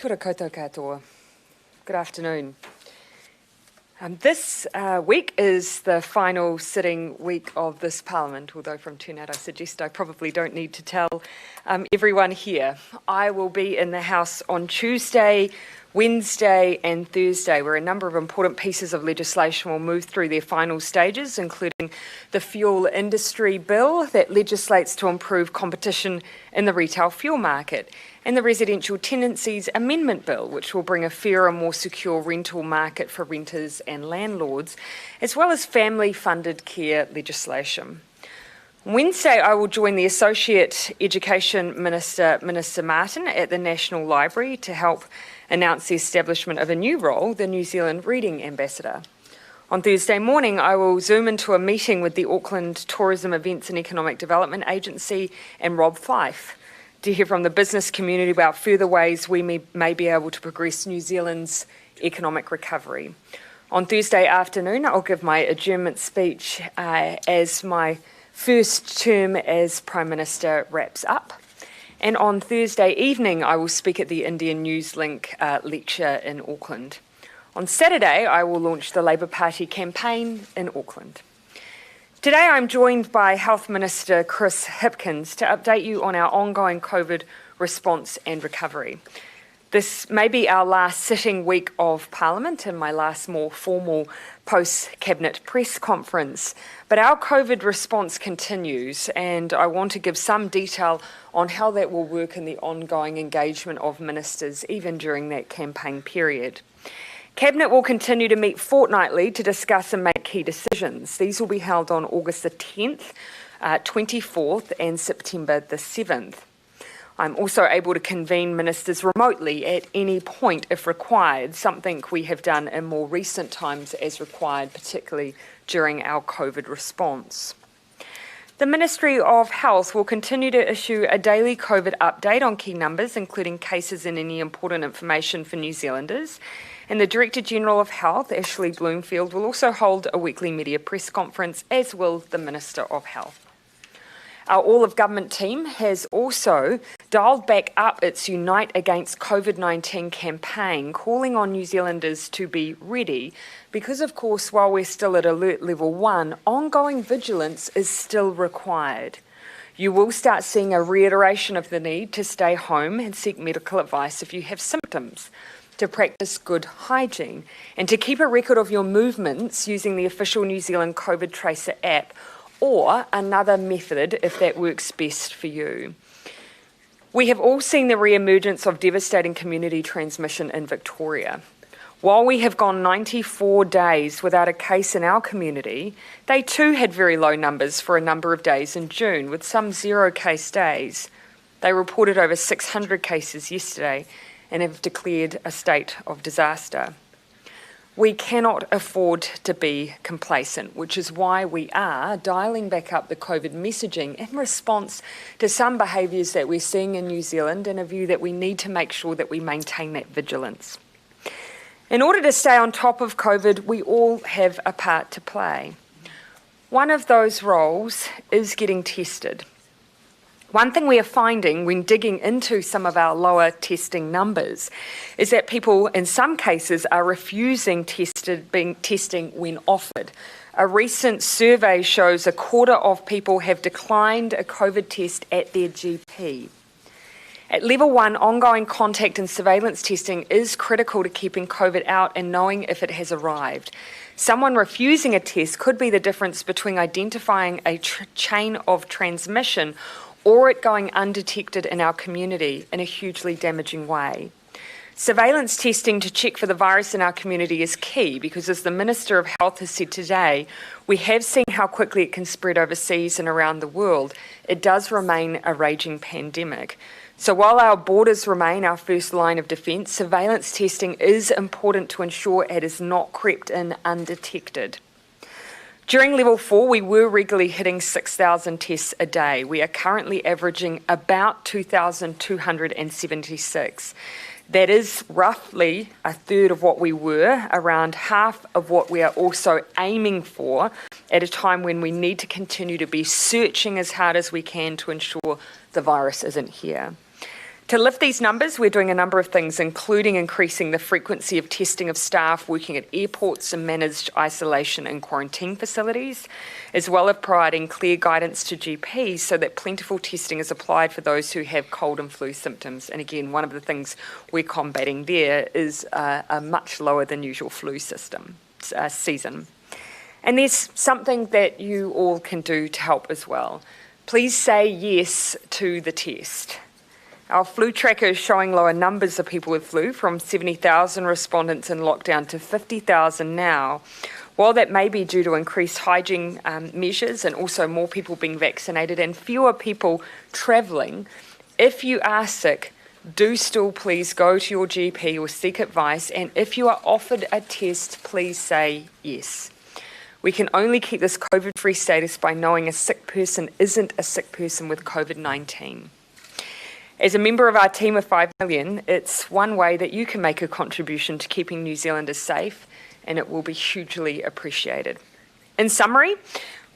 Kia ora koutou katoa. Good afternoon. This week is the final sitting week of this Parliament, although from turnout I suggest I probably don't need to tell everyone here. I will be in the House on Tuesday, Wednesday and Thursday, where a number of important pieces of legislation will move through their final stages, including the fuel industry bill that legislates to improve competition in the retail fuel market, and the residential tenancies amendment bill, which will bring a fairer, more secure rental market for renters and landlords, as well as family-funded care legislation. On Wednesday, I will join the Associate Education Minister, Minister Martin, at the National Library to help announce the establishment of a new role, the New Zealand Reading Ambassador. On Thursday morning, I will Zoom into a meeting with the Auckland Tourism Events and Economic Development Agency and Rob Fife to hear from the business community about further ways we may be able to progress New Zealand's economic recovery. On Thursday afternoon, I'll give my adjournment speech as my first term as Prime Minister wraps up. And on Thursday evening, I will speak at the Indian Newslink lecture in Auckland. On Saturday, I will launch the Labour Party campaign in Auckland. Today, I'm joined by Health Minister Chris Hipkins to update you on our ongoing COVID response and recovery. This may be our last sitting week of Parliament and my last more formal post-Cabinet press conference, but our COVID response continues, and I want to give some detail on how that will work in the ongoing engagement of ministers, even during that campaign period. Cabinet will continue to meet fortnightly to discuss and make key decisions. These will be held on August the 10th, 24th and September the 7th. I'm also able to convene ministers remotely at any point if required, something we have done in more recent times as required, particularly during our COVID response. The Ministry of Health will continue to issue a daily COVID update on key numbers, including cases and any important information for New Zealanders. And the Director-General of Health, Ashley Bloomfield, will also hold a weekly media press conference, as will the Minister of Health. Our all-of-government team has also dialled back up its Unite Against Covid-19 campaign, calling on New Zealanders to be ready because, of course, while we're still at alert level 1, ongoing vigilance is still required. You will start seeing a reiteration of the need to stay home and seek medical advice if you have symptoms, to practice good hygiene, and to keep a record of your movements using the official New Zealand COVID Tracer app, or another method if that works best for you. We have all seen the re-emergence of devastating community transmission in Victoria. While we have gone 94 days without a case in our community, they too had very low numbers for a number of days in June, with some 0 case days. They reported over 600 cases yesterday and have declared a state of disaster. We cannot afford to be complacent, which is why we are dialling back up the COVID messaging in response to some behaviours that we're seeing in New Zealand and a view that we need to make sure that we maintain that vigilance. In order to stay on top of COVID, we all have a part to play. One of those roles is getting tested. One thing we are finding when digging into some of our lower testing numbers is that people, in some cases, are refusing testing when offered. A recent survey shows a quarter of people have declined a COVID test at their GP. At level 1, ongoing contact and surveillance testing is critical to keeping COVID out and knowing if it has arrived. Someone refusing a test could be the difference between identifying a chain of transmission or it going undetected in our community in a hugely damaging way. Surveillance testing to check for the virus in our community is key because, as the Minister of Health has said today, we have seen how quickly it can spread overseas and around the world. It does remain a raging pandemic. So while our borders remain our first line of defence, surveillance testing is important to ensure it is not crept in undetected. During level 4, we were regularly hitting 6,000 tests a day. We are currently averaging about 2,276. That is roughly a third of what we were, around half of what we are also aiming for at a time when we need to continue to be searching as hard as we can to ensure the virus isn't here. To lift these numbers, we're doing a number of things, including increasing the frequency of testing of staff working at airports and managed isolation and quarantine facilities, as well as providing clear guidance to GPs so that plentiful testing is applied for those who have cold and flu symptoms. And again, one of the things we're combating there is a much lower than usual flu season. And there's something that you all can do to help as well. Please say yes to the test. Our flu tracker is showing lower numbers of people with flu, from 70,000 respondents in lockdown to 50,000 now. While that may be due to increased hygiene measures and also more people being vaccinated and fewer people travelling, if you are sick, do still please go to your GP or seek advice, and if you are offered a test, please say yes. We can only keep this COVID-free status by knowing a sick person isn't a sick person with COVID-19. As a member of our team of 5 million, it's one way that you can make a contribution to keeping New Zealanders safe, and it will be hugely appreciated. In summary,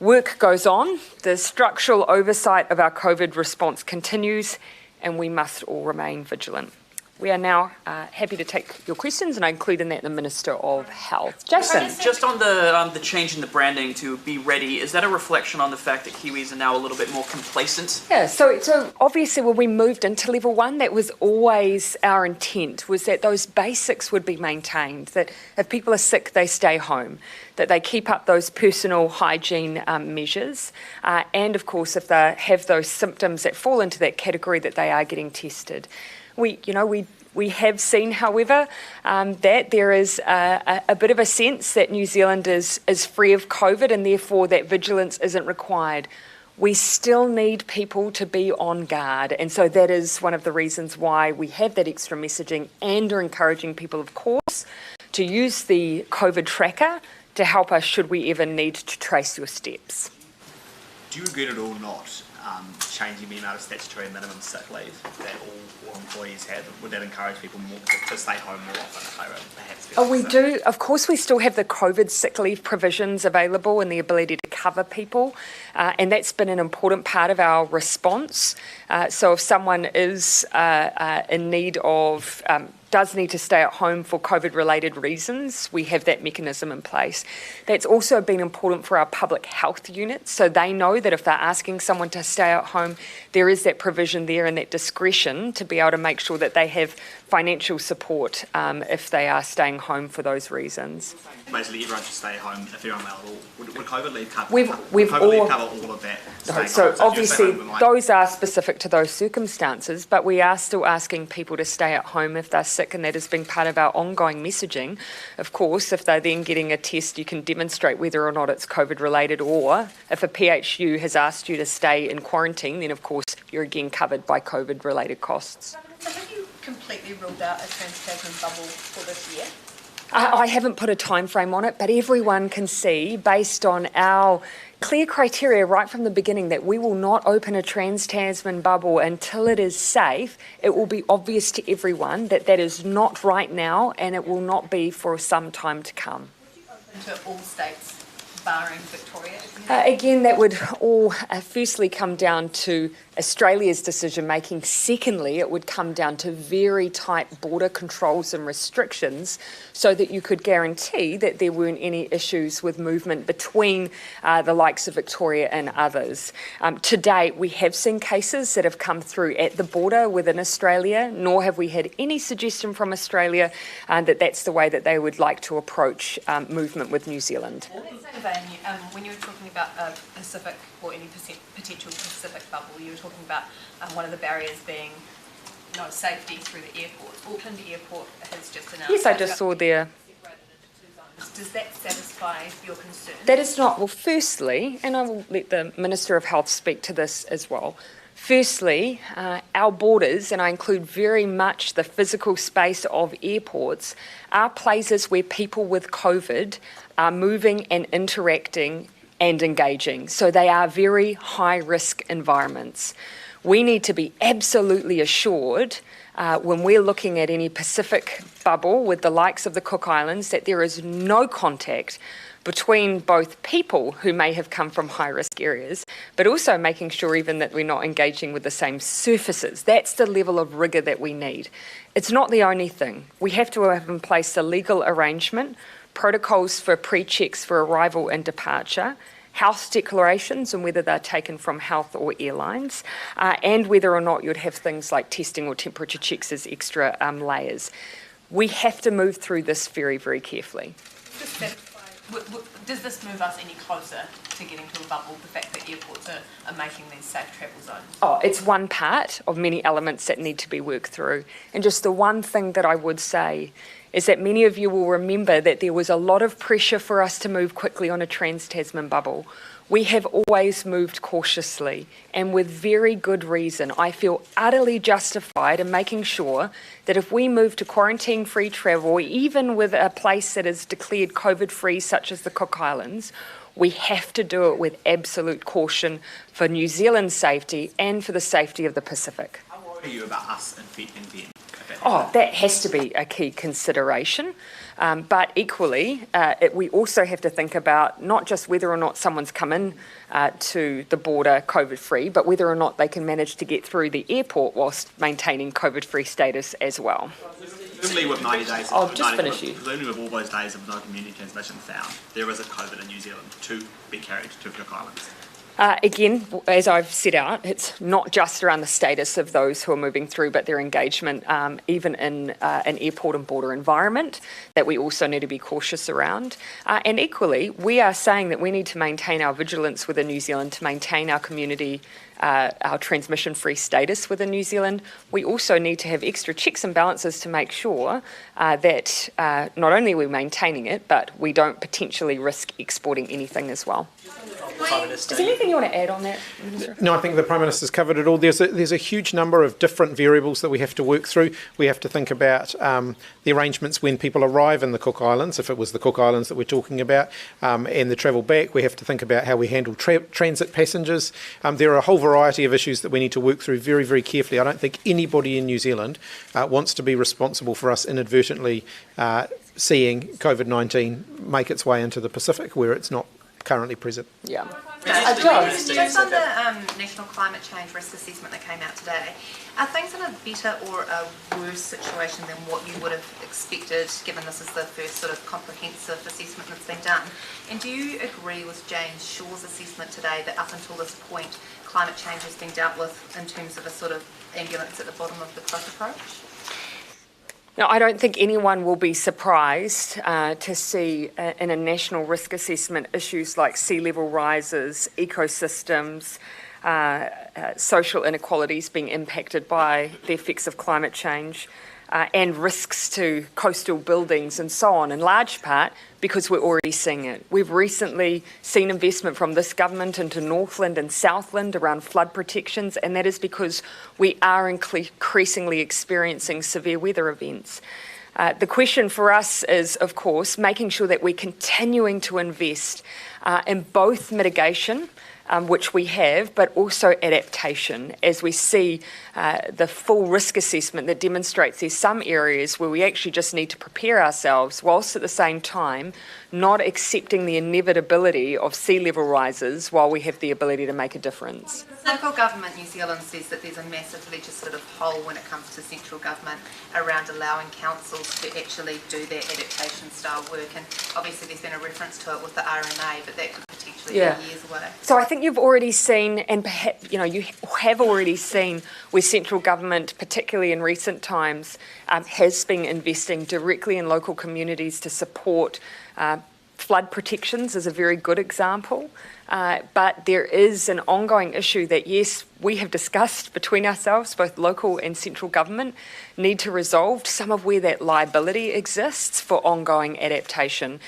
work goes on, the structural oversight of our COVID response continues, and we must all remain vigilant. We are now happy to take your questions, and I include in that the Minister of Health. Jason. Just on the change in the branding to Be Ready, is that a reflection on the fact that Kiwis are now a little bit more complacent? Yeah, so obviously when we moved into level 1, that was always our intent, was that those basics would be maintained, that if people are sick, they stay home, that they keep up those personal hygiene measures, and of course if they have those symptoms that fall into that category, that they are getting tested. We have seen, however, that there is a bit of a sense that New Zealand is free of COVID, and therefore that vigilance isn't required. We still need people to be on guard, and so that is one of the reasons why we have that extra messaging and are encouraging people, of course, to use the COVID tracker to help us should we ever need to trace your steps. Do you regret at all not changing the amount of statutory minimum sick leave that all employees have? Would that encourage people more to stay home more often if they were perhaps we do. Of course, we still have the COVID sick leave provisions available and the ability to cover people, and that's been an important part of our response. So if someone is in need of does need to stay at home for COVID-related reasons, we have that mechanism in place. That's also been important for our public health units, so they know that if they're asking someone to stay at home, there is that provision there and that discretion to be able to make sure that they have financial support if they are staying home for those reasons. Basically, everyone should stay home if they're unwell. Would COVID leave cover, leave cover all of that? No, so obviously those are specific to those circumstances, but we are still asking people to stay at home if they're sick, and that has been part of our ongoing messaging. Of course, if they're then getting a test, you can demonstrate whether or not it's COVID related, or if a PHU has asked you to stay in quarantine, then of course you're again covered by COVID related costs. So have you completely ruled out a trans-Tasman bubble for this year? I haven't put a time frame on it, but everyone can see, based on our clear criteria right from the beginning, that we will not open a trans-Tasman bubble until it is safe. It will be obvious to everyone that that is not right now, and it will not be for some time to come. Would you open to all states, barring Victoria? Again, that would all firstly come down to Australia's decision making. Secondly, it would come down to very tight border controls and restrictions so that you could guarantee that there weren't any issues with movement between the likes of Victoria and others. To date, we have seen cases that have come through at the border within Australia, nor have we had any suggestion from Australia that that's the way that they would like to approach movement with New Zealand. When you were talking about a Pacific or any potential Pacific bubble, you were talking about one of the barriers being safety through the airport. Auckland Airport has just announced... Yes, I just saw there. Does that satisfy your concern? That is not. Well, firstly, and I will let the Minister of Health speak to this as well. Firstly, our borders, and I include very much the physical space of airports, are places where people with COVID are moving and interacting and engaging. So they are very high-risk environments. We need to be absolutely assured when we're looking at any Pacific bubble with the likes of the Cook Islands that there is no contact between both people who may have come from high-risk areas, but also making sure even that we're not engaging with the same surfaces. That's the level of rigour that we need. It's not the only thing. We have to have in place a legal arrangement, protocols for pre-checks for arrival and departure, health declarations and whether they're taken from health or airlines, and whether or not you'd have things like testing or temperature checks as extra layers. We have to move through this very, very carefully. Does this move us any closer to getting to a bubble, the fact that airports are making these safe travel zones? Oh, it's one part of many elements that need to be worked through. And just the one thing that I would say is that many of you will remember that there was a lot of pressure for us to move quickly on a trans-Tasman bubble. We have always moved cautiously and with very good reason. I feel utterly justified in making sure that if we move to quarantine-free travel, even with a place that is declared COVID-free such as the Cook Islands, we have to do it with absolute caution for New Zealand's safety and for the safety of the Pacific. How worried are you about us and them? Oh, that has to be a key consideration. But equally, we also have to think about not just whether or not someone's come in to the border COVID-free, but whether or not they can manage to get through the airport whilst maintaining COVID-free status as well. Presumably with 90 days, I'll just finish you. Presumably with all those days of no community transmission found, there is a COVID in New Zealand to be carried to Cook Islands. Again, as I've set out, it's not just around the status of those who are moving through, but their engagement even in an airport and border environment that we also need to be cautious around. And equally, we are saying that we need to maintain our vigilance within New Zealand to maintain our community, our transmission-free status within New Zealand. We also need to have extra checks and balances to make sure that not only are we maintaining it, but we don't potentially risk exporting anything as well. Is there anything you want to add on that, Minister? No, I think the Prime Minister's covered it all. There's a huge number of different variables that we have to work through. We have to think about the arrangements when people arrive in the Cook Islands, if it was the Cook Islands that we're talking about, and the travel back. We have to think about how we handle transit passengers. There are a whole variety of issues that we need to work through very, very carefully. I don't think anybody in New Zealand wants to be responsible for us inadvertently seeing COVID-19 make its way into the Pacific where it's not currently present. Yeah. Just on the National Climate Change Risk Assessment that came out today, are things in a better or a worse situation than what you would have expected, given this is the first sort of comprehensive assessment that's been done? And do you agree with James Shaw's assessment today that up until this point, climate change has been dealt with in terms of a sort of ambulance at the bottom of the cloak approach? Now, I don't think anyone will be surprised to see in a national risk assessment issues like sea level rises, ecosystems, social inequalities being impacted by the effects of climate change, and risks to coastal buildings and so on, in large part because we're already seeing it. We've recently seen investment from this government into Northland and Southland around flood protections, and that is because we are increasingly experiencing severe weather events. The question for us is, of course, making sure that we're continuing to invest in both mitigation, which we have, but also adaptation, as we see the full risk assessment that demonstrates there's some areas where we actually just need to prepare ourselves, whilst at the same time not accepting the inevitability of sea level rises while we have the ability to make a difference. Local government New Zealand says that there's a massive legislative hole when it comes to central government around allowing councils to actually do their adaptation style work, and obviously there's been a reference to it with the RMA, but that could potentially be years away. So I think you've already seen, and perhaps you have already seen where central government, particularly in recent times, has been investing directly in local communities to support flood protections is a very good example. But there is an ongoing issue that, yes, we have discussed between ourselves, both local and central government, need to resolve some of where that liability exists for ongoing adaptation.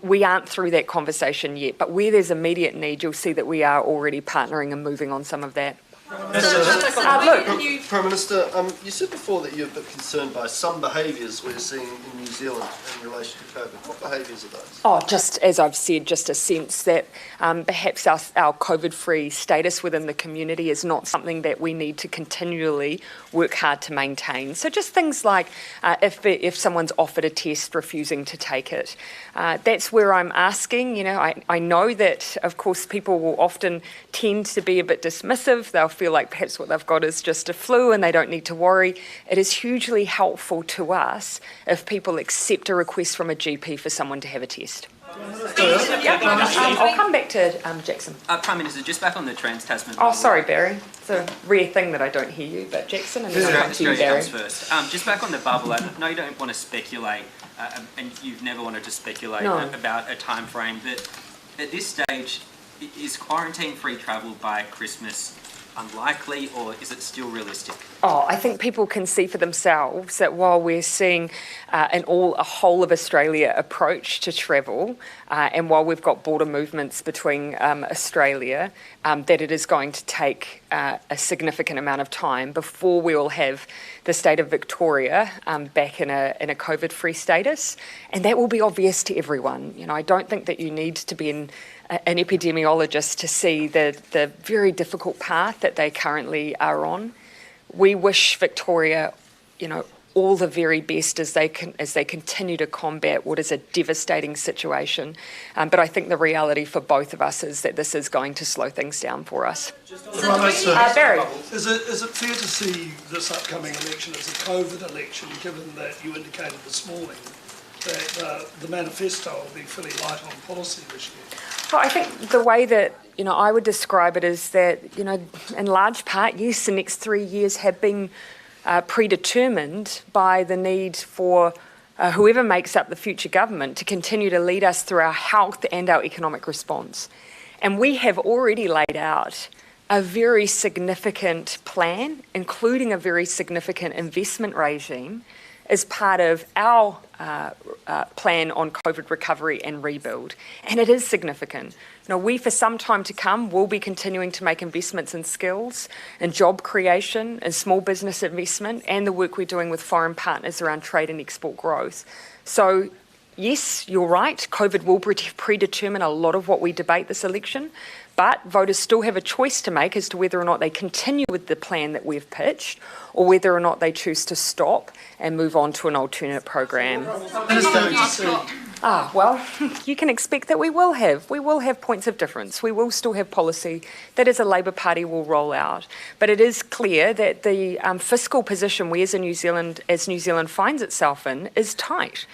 We aren't through that conversation yet, but where there's immediate need, you'll see that we are already partnering and moving on some of that. Prime Minister, you said before that you're a bit concerned by some behaviours we're seeing in New Zealand in relation to COVID. What behaviours are those? Oh, just as I've said, just a sense that perhaps our COVID-free status within the community is not something that we need to continually work hard to maintain. So just things like if someone's offered a test, refusing to take it. That's where I'm asking. You know, I know that, of course, people will often tend to be a bit dismissive. They'll feel like perhaps what they've got is just a flu and they don't need to worry. It is hugely helpful to us if people accept a request from a GP for someone to have a test. I'll come back to Jackson. Prime Minister, just back on the Trans-Tasman. Oh, sorry, Barry. It's a rare thing that I don't hear you, but Jackson, and then I'll come to you, Barry. First. Just back on the bubble, I know you don't want to speculate, and you've never wanted to speculate about a time frame, but at this stage, is quarantine-free travel by Christmas unlikely, or is it still realistic? Oh, I think people can see for themselves that while we're seeing a whole of Australia approach to travel, and while we've got border movements between Australia, that it is going to take a significant amount of time before we will have the state of Victoria back in a COVID-free status, and that will be obvious to everyone. You know, I don't think that you need to be an epidemiologist to see the very difficult path that they currently are on. We wish Victoria, you know, all the very best as they continue to combat what is a devastating situation. But I think the reality for both of us is that this is going to slow things down for us. Barry. Is it fair to see this upcoming election as a COVID election, given that you indicated this morning that the manifesto will be fairly light on policy this year? Well, I think the way that, you know, I would describe it is that, you know, in large part, yes, the next 3 years have been predetermined by the need for whoever makes up the future government to continue to lead us through our health and our economic response. And we have already laid out a very significant plan, including a very significant investment regime, as part of our plan on COVID recovery and rebuild. And it is significant. Now, we, for some time to come, will be continuing to make investments in skills and job creation and small business investment and the work we're doing with foreign partners around trade and export growth. So, yes, you're right, COVID will predetermine a lot of what we debate this election, but voters still have a choice to make as to whether or not they continue with the plan that we've pitched or whether or not they choose to stop and move on to an alternate program. Well, you can expect that we will have points of difference. We will still have policy that as a Labour Party will roll out. But it is clear that the fiscal position we as New Zealand finds itself in is tight.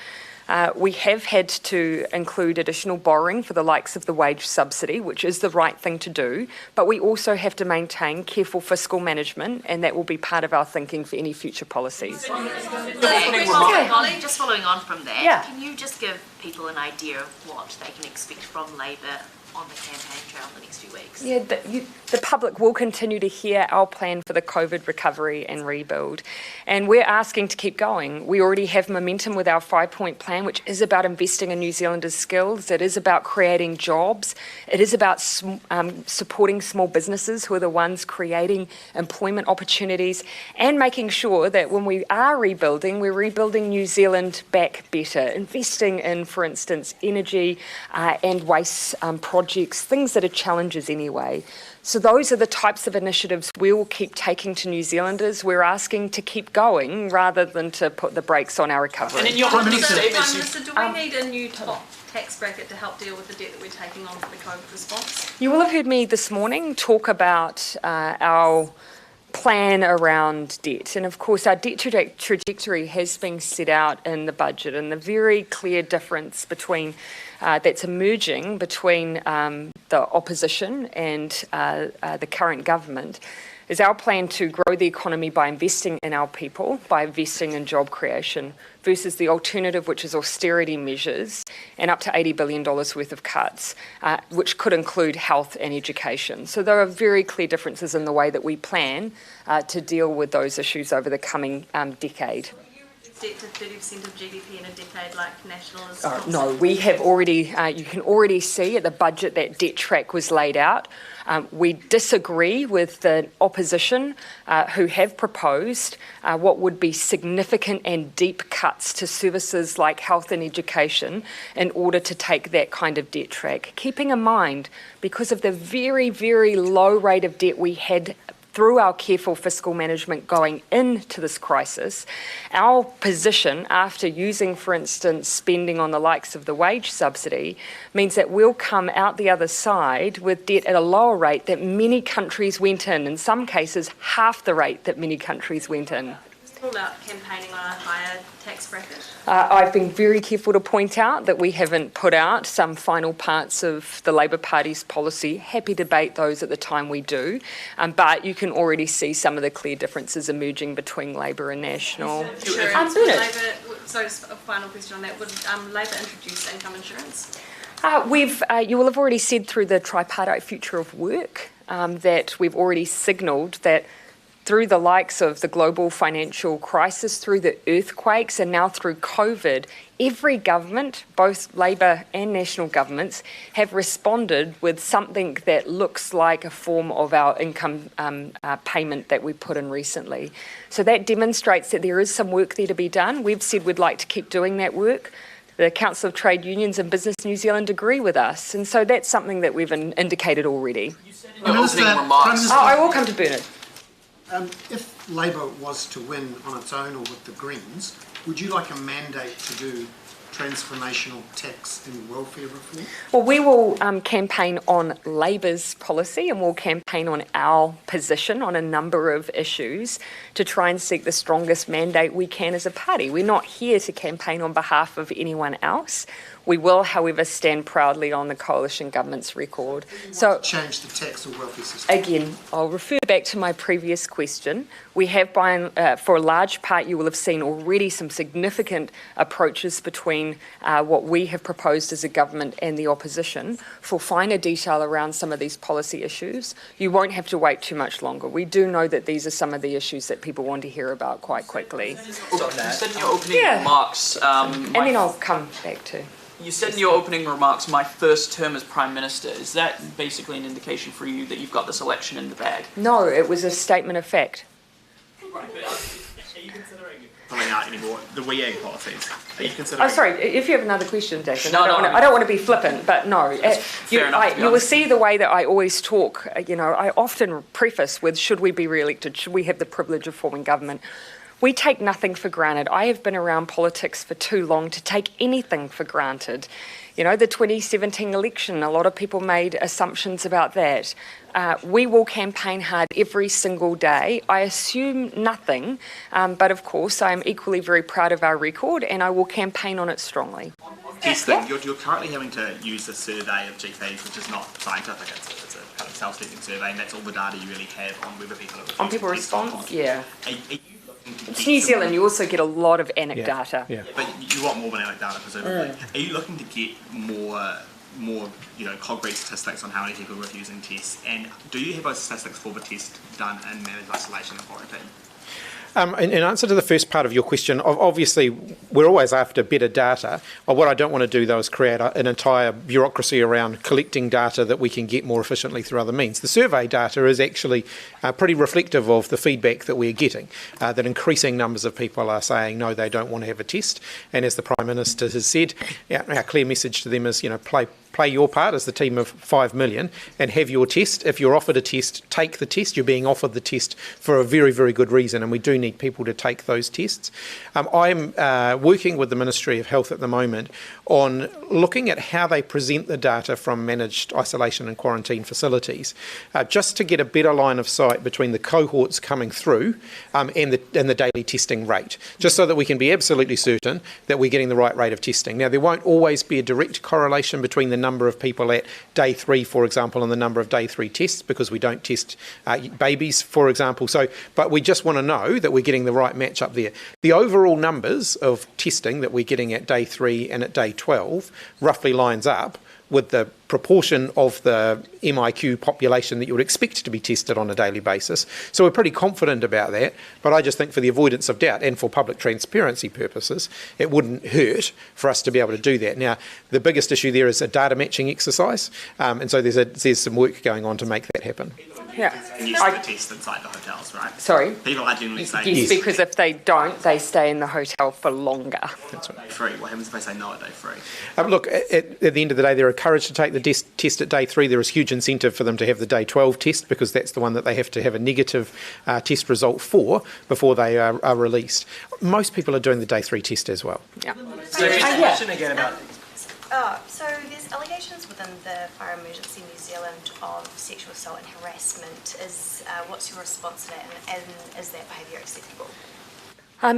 We have had to include additional borrowing for the likes of the wage subsidy, which is the right thing to do, but we also have to maintain careful fiscal management, and that will be part of our thinking for any future policies. Molly, just following on from that, can you just give people an idea of what they can expect from Labour on the campaign trail in the next few weeks? Yeah, the public will continue to hear our plan for the COVID recovery and rebuild. And we're asking to keep going. We already have momentum with our 5-point plan, which is about investing in New Zealanders' skills. It is about creating jobs. It is about supporting small businesses who are the ones creating employment opportunities and making sure that when we are rebuilding, we're rebuilding New Zealand back better, investing in, for instance, energy and waste projects, things that are challenges anyway. So those are the types of initiatives we will keep taking to New Zealanders. We're asking to keep going rather than to put the brakes on our recovery. And in your opening statement, Prime Minister, do we need a new top tax bracket to help deal with the debt that we're taking on for the COVID response? You will have heard me this morning talk about our plan around debt. And of course, our debt trajectory has been set out in the budget, and the very clear difference between that's emerging between the opposition and the current government is our plan to grow the economy by investing in our people, by investing in job creation, versus the alternative, which is austerity measures and up to $80 billion worth of cuts, which could include health and education. So there are very clear differences in the way that we plan to deal with those issues over the coming decade. debt to 30% of GDP in a decade like National is? No, we have already, you can already see at the budget that debt track was laid out. We disagree with the opposition who have proposed what would be significant and deep cuts to services like health and education in order to take that kind of debt track. Keeping in mind, because of the very, very low rate of debt we had through our careful fiscal management going into this crisis, our position after using, for instance, spending on the likes of the wage subsidy means that we'll come out the other side with debt at a lower rate that many countries went in some cases half the rate that many countries went in. Ruled out campaigning on a higher tax bracket? I've been very careful to point out that we haven't put out some final parts of the Labour Party's policy. Happy to debate those at the time we do, but you can already see some of the clear differences emerging between Labour and National. Insurance, would Labour, so just a final question on that, would Labour introduce income insurance? You will have already said through the tripartite future of work that we've already signalled that through the likes of the global financial crisis, through the earthquakes, and now through COVID, every government, both Labour and national governments, have responded with something that looks like a form of our income payment that we put in recently. So that demonstrates that there is some work there to be done. We've said we'd like to keep doing that work. The Council of Trade Unions and Business New Zealand agree with us, and so that's something that we've indicated already. You said in your opening remarks. I will come to Bernard. If Labour was to win on its own or with the Greens, would you like a mandate to do transformational tax and welfare reform? Well, we will campaign on Labour's policy and we'll campaign on our position on a number of issues to try and seek the strongest mandate we can as a party. We're not here to campaign on behalf of anyone else. We will, however, stand proudly on the coalition government's record. So, change the tax or welfare system. Again, I'll refer back to my previous question. We have, for a large part, you will have seen already some significant approaches between what we have proposed as a government and the opposition. For finer detail around some of these policy issues, you won't have to wait too much longer. We do know that these are some of the issues that people want to hear about quite quickly. You said in your opening remarks... and then I'll come back to... You said in your opening remarks, my first term as Prime Minister. Is that basically an indication for you that you've got this election in the bag? No, it was a statement of fact. Right, but are you considering pulling out anymore the WEAG policies? Are you considering... Oh, sorry, if you have another question, Jason. No, I don't want to be flippant, but no. Fair enough, you will see the way that I always talk. I often preface with, should we be re-elected? Should we have the privilege of forming government? We take nothing for granted. I have been around politics for too long to take anything for granted. The 2017 election, a lot of people made assumptions about that. We will campaign hard every single day. I assume nothing, but of course I am equally very proud of our record and I will campaign on it strongly. Testing, you're currently having to use a survey of GPs, which is not scientific, it's a kind of self-testing survey, and that's all the data you really have on whether people are refusing on people response, yeah. Are you It's New Zealand, you also get a lot of anecdata. Yeah. But you want more than anecdata, presumably. Are you looking to get more concrete statistics on how many people are refusing tests? And do you have those statistics for the test done in managed isolation and quarantine? In answer to the first part of your question, obviously we're always after better data. What I don't want to do, though, is create an entire bureaucracy around collecting data that we can get more efficiently through other means. The survey data is actually pretty reflective of the feedback that we're getting, that increasing numbers of people are saying no, they don't want to have a test. And as the Prime Minister has said, our clear message to them is, play your part as the team of 5 million and have your test. If you're offered a test, take the test. You're being offered the test for a very, very good reason, and we do need people to take those tests. I'm working with the Ministry of Health at the moment on looking at how they present the data from managed isolation and quarantine facilities, just to get a better line of sight between the cohorts coming through and the daily testing rate, just so that we can be absolutely certain that we're getting the right rate of testing. Now, there won't always be a direct correlation between the number of people at day 3, for example, and the number of day 3 tests, because we don't test babies, for example. But we just want to know that we're getting the right match up there. The overall numbers of testing that we're getting at day 3 and at day 12 roughly lines up with the proportion of the MIQ population that you would expect to be tested on a daily basis. So we're pretty confident about that, but I just think for the avoidance of doubt and for public transparency purposes, it wouldn't hurt for us to be able to do that. Now, the biggest issue there is a data matching exercise, and so there's some work going on to make that happen. Yeah. And you still test inside the hotels, right? Sorry? People are generally saying Yes, because if they don't, they stay in the hotel for longer. That's right. day 3. What happens if they say no at day 3? Look, at the end of the day, they're encouraged to take the test at day 3. There is huge incentive for them to have the day 12 test because that's the one that they have to have a negative test result for before they are released. Most people are doing the day 3 test as well. Yeah. So just a question again about So there's allegations within the Fire Emergency New Zealand of sexual assault and harassment. What's your response to that, and is that behaviour acceptable?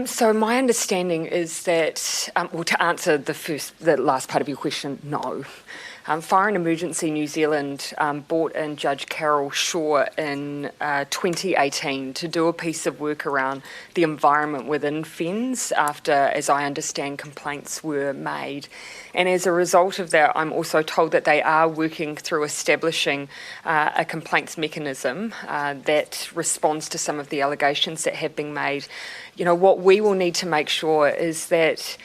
So my understanding is that, well, to answer the last part of your question, no. Fire and Emergency New Zealand brought in Judge Carol Shaw in 2018 to do a piece of work around the environment within FENZ after, as I understand, complaints were made. And as a result of that, I'm also told that they are working through establishing a complaints mechanism that responds to some of the allegations that have been made. You know, what we will need to make sure is that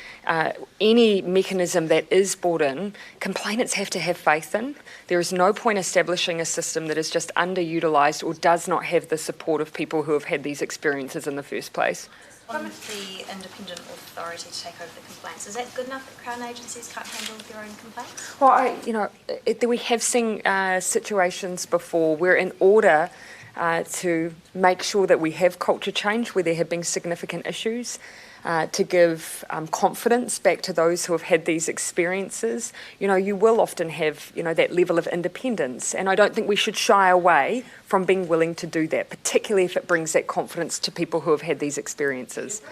any mechanism that is brought in, complainants have to have faith in. There is no point establishing a system that is just underutilised or does not have the support of people who have had these experiences in the first place. On the independent authority to take over the complaints, is that good enough that Crown agencies can't handle their own complaints? Well, we have seen situations before where in order to make sure that we have culture change where there have been significant issues, to give confidence back to those who have had these experiences, you will often have, that level of independence. And I don't think we should shy away from being willing to do that, particularly if it brings that confidence to people who have had these experiences.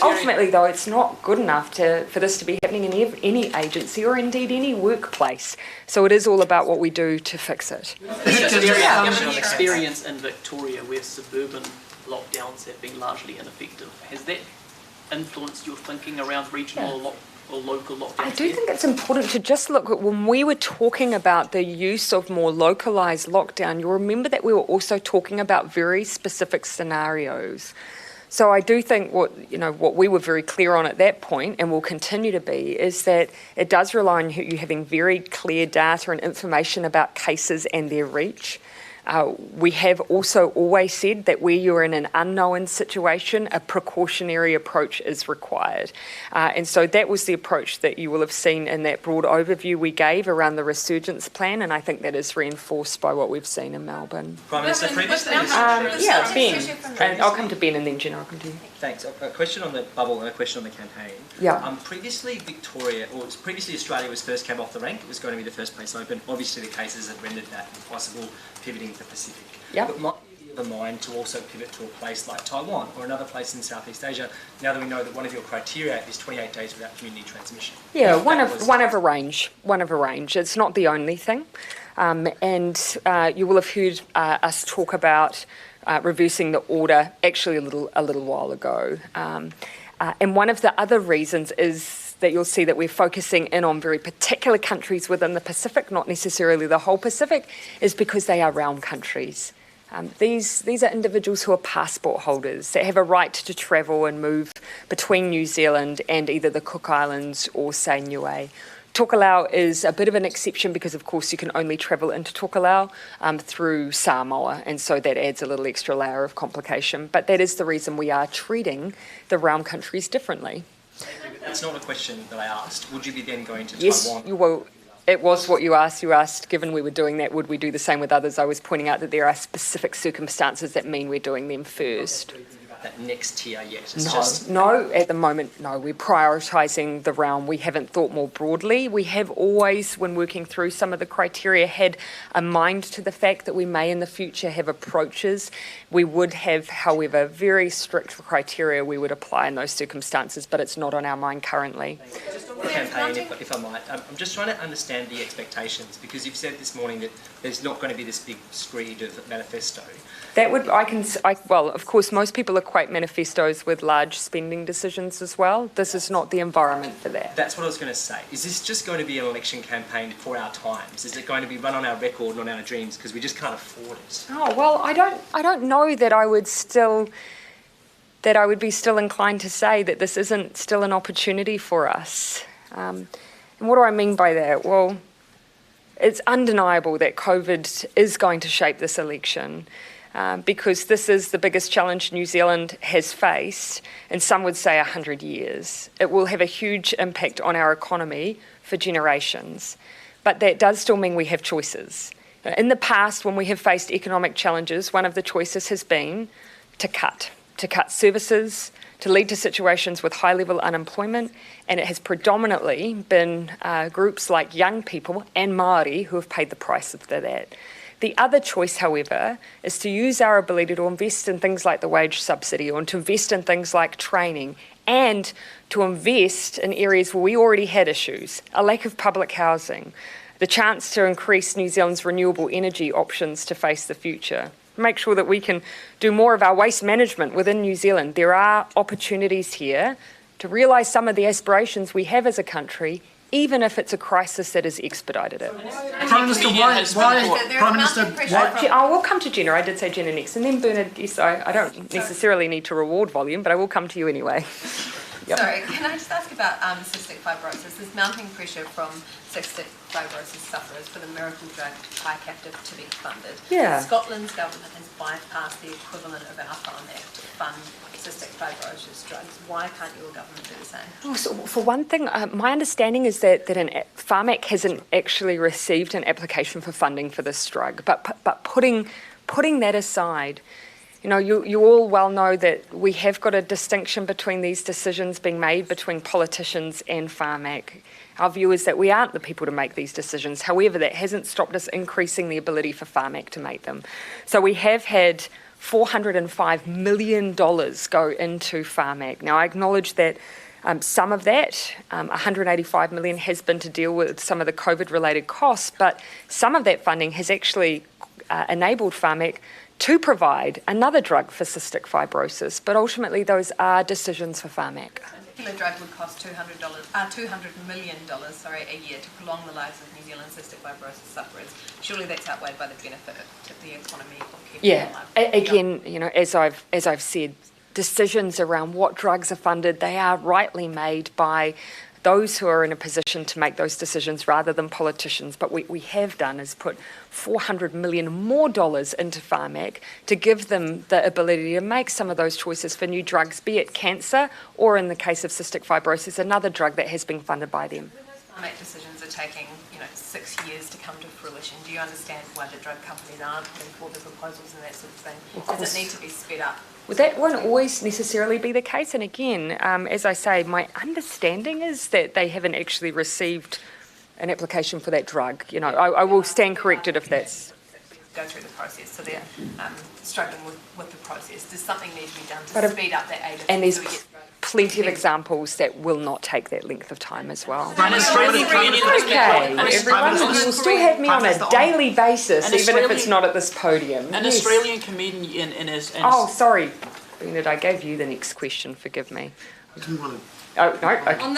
Ultimately, though, it's not good enough for this to be happening in any agency or indeed any workplace. So it is all about what we do to fix it. Given the experience in Victoria where suburban lockdowns have been largely ineffective, has that influenced your thinking around regional or local lockdowns? I do think it's important to just look at when we were talking about the use of more localised lockdown, you'll remember that we were also talking about very specific scenarios. So I do think what we were very clear on at that point, and will continue to be, is that it does rely on you having very clear data and information about cases and their reach. We have also always said that where you're in an unknown situation, a precautionary approach is required. And so that was the approach that you will have seen in that broad overview we gave around the resurgence plan, and I think that is reinforced by what we've seen in Melbourne. Prime Minister previously. Ben. And I'll come to Ben and then Jen, I'll come to you. Thanks. A question on the bubble and a question on the campaign. Yeah. Previously Australia was first came off the rank. It was going to be the first place open. Obviously the cases have rendered that impossible, pivoting to the Pacific. Yep. But might it be of a mind to also pivot to a place like Taiwan or another place in Southeast Asia, now that we know that one of your criteria is 28 days without community transmission? Yeah, one of a range. It's not the only thing. And you will have heard us talk about reversing the order actually a little while ago. And one of the other reasons is that you'll see that we're focusing in on very particular countries within the Pacific, not necessarily the whole Pacific, is because they are realm countries. These are individuals who are passport holders that have a right to travel and move between New Zealand and either the Cook Islands or, say, Niue. Tokelau is a bit of an exception because, of course, you can only travel into Tokelau through Samoa, and so that adds a little extra layer of complication. But that is the reason we are treating the realm countries differently. That's not a question that I asked. Would you be then going to Yes, Taiwan? you will. It was what you asked. You asked, given we were doing that, would we do the same with others? I was pointing out that there are specific circumstances that mean we're doing them first. That next tier yet? No, at the moment, no. We're prioritising the realm. We haven't thought more broadly. We have always, when working through some of the criteria, had a mind to the fact that we may in the future have approaches. We would have, however, very strict criteria we would apply in those circumstances, but it's not on our mind currently. campaign, if I might. I'm just trying to understand the expectations, because you've said this morning that there's not going to be this big screed of manifesto. That would, well, of course, most people equate manifestos with large spending decisions as well. This is not the environment for that. That's what I was going to say. Is this just going to be an election campaign for our times? Is it going to be run on our record, not on our dreams, because we just can't afford it? Oh, well, I don't know that I would be still inclined to say that this isn't still an opportunity for us. And what do I mean by that? Well, it's undeniable that COVID is going to shape this election. Because this is the biggest challenge New Zealand has faced, and some would say 100 years. It will have a huge impact on our economy for generations, but that does still mean we have choices. In the past, when we have faced economic challenges, one of the choices has been to cut services, to lead to situations with high-level unemployment, and it has predominantly been groups like young people and Māori who have paid the price of that. The other choice, however, is to use our ability to invest in things like the wage subsidy, or to invest in things like training, and to invest in areas where we already had issues, a lack of public housing, the chance to increase New Zealand's renewable energy options to face the future. Make sure that we can do more of our waste management within New Zealand. There are opportunities here to realise some of the aspirations we have as a country, even if it's a crisis that has expedited it. Prime Minister, I will come to Jenna. I did say Jenna next. And then Bernard, yes, I don't necessarily need to reward volume, but I will come to you anyway. Yep. Sorry, can I just ask about cystic fibrosis? There's mounting pressure from cystic fibrosis sufferers for the miracle drug Trikafta to be funded. Yeah. Scotland's government has bypassed the equivalent of our Pharmac to fund cystic fibrosis drugs. Why can't your government do the same? Oh, so for one thing, my understanding is that Pharmac hasn't actually received an application for funding for this drug. But putting that aside, you know, you all well know that we have got a distinction between these decisions being made between politicians and Pharmac. Our view is that we aren't the people to make these decisions. However, that hasn't stopped us increasing the ability for Pharmac to make them. So we have had $405 million go into Pharmac. Now, I acknowledge that some of that, $185 million, has been to deal with some of the COVID-related costs, but some of that funding has actually enabled Pharmac to provide another drug for cystic fibrosis, but ultimately those are decisions for Pharmac. A particular drug would cost $200 million a year to prolong the lives of New Zealand cystic fibrosis sufferers. Surely that's outweighed by the benefit to the economy of keeping them alive. Again, you know, as I've said, decisions around what drugs are funded, they are rightly made by those who are in a position to make those decisions rather than politicians. But what we have done is put $400 million more into Pharmac to give them the ability to make some of those choices for new drugs, be it cancer or, in the case of cystic fibrosis, another drug that has been funded by them. When those Pharmac decisions are taking, 6 years to come to fruition, do you understand why the drug companies aren't putting forward the proposals and that sort of thing? Does it need to be sped up? Well, that won't always necessarily be the case. And again, as I say, my understanding is that they haven't actually received an application for that drug. You know, I will stand corrected if that's... Go through the process, so they're struggling with the process. Does something need to be done to speed up that agency? And there's plenty of examples that will not take that length of time as well. Okay, everyone, you will still have me on a daily basis, even if it's not at this podium. An Australian comedian in his... Oh, sorry, Bernard, I gave you the next question, forgive me. I didn't want to... Oh, no, okay. Go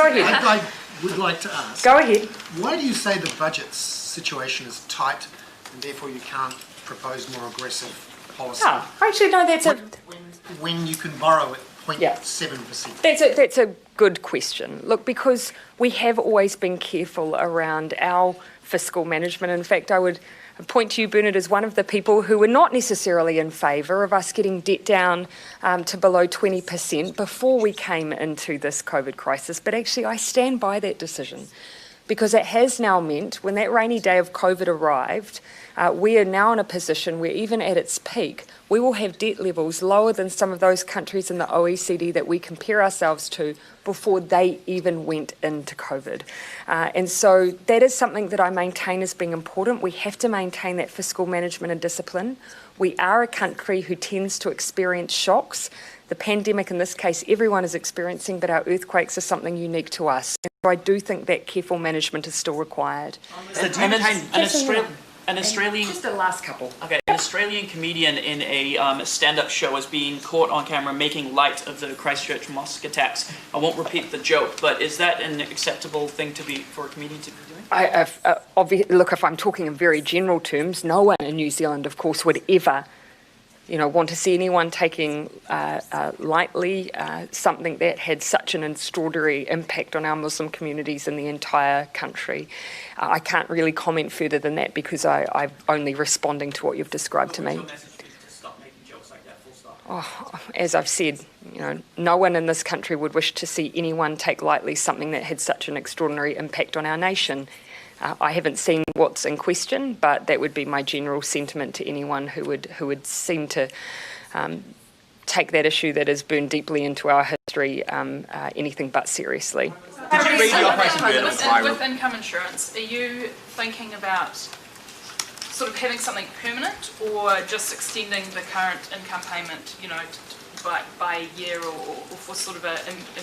ahead. I would like to ask... Go ahead. Why do you say the budget situation is tight and therefore you can't propose more aggressive policy? Oh, actually, no, that's when you can borrow at 0.7%. That's a good question. Look, because we have always been careful around our fiscal management. In fact, I would point to you, Bernard, as one of the people who were not necessarily in favour of us getting debt down to below 20% before we came into this COVID crisis. But actually, I stand by that decision, because it has now meant, when that rainy day of COVID arrived, we are now in a position where, even at its peak, we will have debt levels lower than some of those countries in the OECD that we compare ourselves to before they even went into COVID. And so that is something that I maintain as being important. We have to maintain that fiscal management and discipline. We are a country who tends to experience shocks. The pandemic, in this case, everyone is experiencing, but our earthquakes are something unique to us. And so I do think that careful management is still required. An Australian, just the last couple. Okay, an Australian comedian in a stand-up show has been caught on camera making light of the Christchurch mosque attacks. I won't repeat the joke, but is that an acceptable thing for a comedian to be doing? Look, if I'm talking in very general terms, no one in New Zealand, of course, would ever, want to see anyone taking lightly something that had such an extraordinary impact on our Muslim communities in the entire country. I can't really comment further than that because I'm only responding to what you've described to me. As I've said, no one in this country would wish to see anyone take lightly something that had such an extraordinary impact on our nation. I haven't seen what's in question, but that would be my general sentiment to anyone who would seem to take that issue that has burned deeply into our history anything but seriously. With income insurance, are you thinking about sort of having something permanent or just extending the current income payment, by a year or for sort of a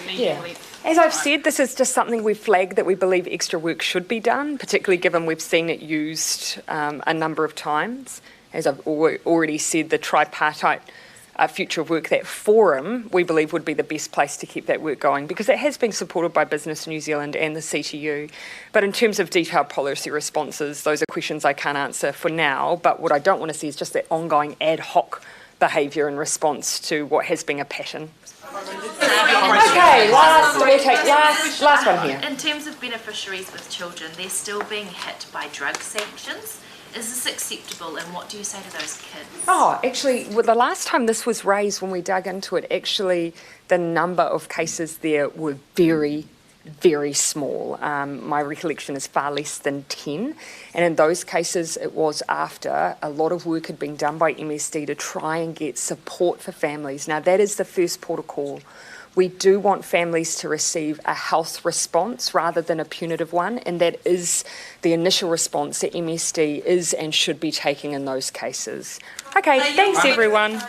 medium length? As I've said, this is just something we've flagged that we believe extra work should be done, particularly given we've seen it used a number of times. As I've already said, the tripartite future of work, that forum, we believe would be the best place to keep that work going because it has been supported by Business New Zealand and the CTU. But in terms of detailed policy responses, those are questions I can't answer for now. But what I don't want to see is just that ongoing ad hoc behaviour in response to what has been a pattern. Okay, last one here. In terms of beneficiaries with children, they're still being hit by drug sanctions. Is this acceptable, and what do you say to those kids? Actually, the last time this was raised, when we dug into it, actually the number of cases there were very, very small. My recollection is far less than 10. And in those cases, it was after a lot of work had been done by MSD to try and get support for families. Now, that is the first port of call. We do want families to receive a health response rather than a punitive one, and that is the initial response that MSD is and should be taking in those cases. Okay, thanks everyone.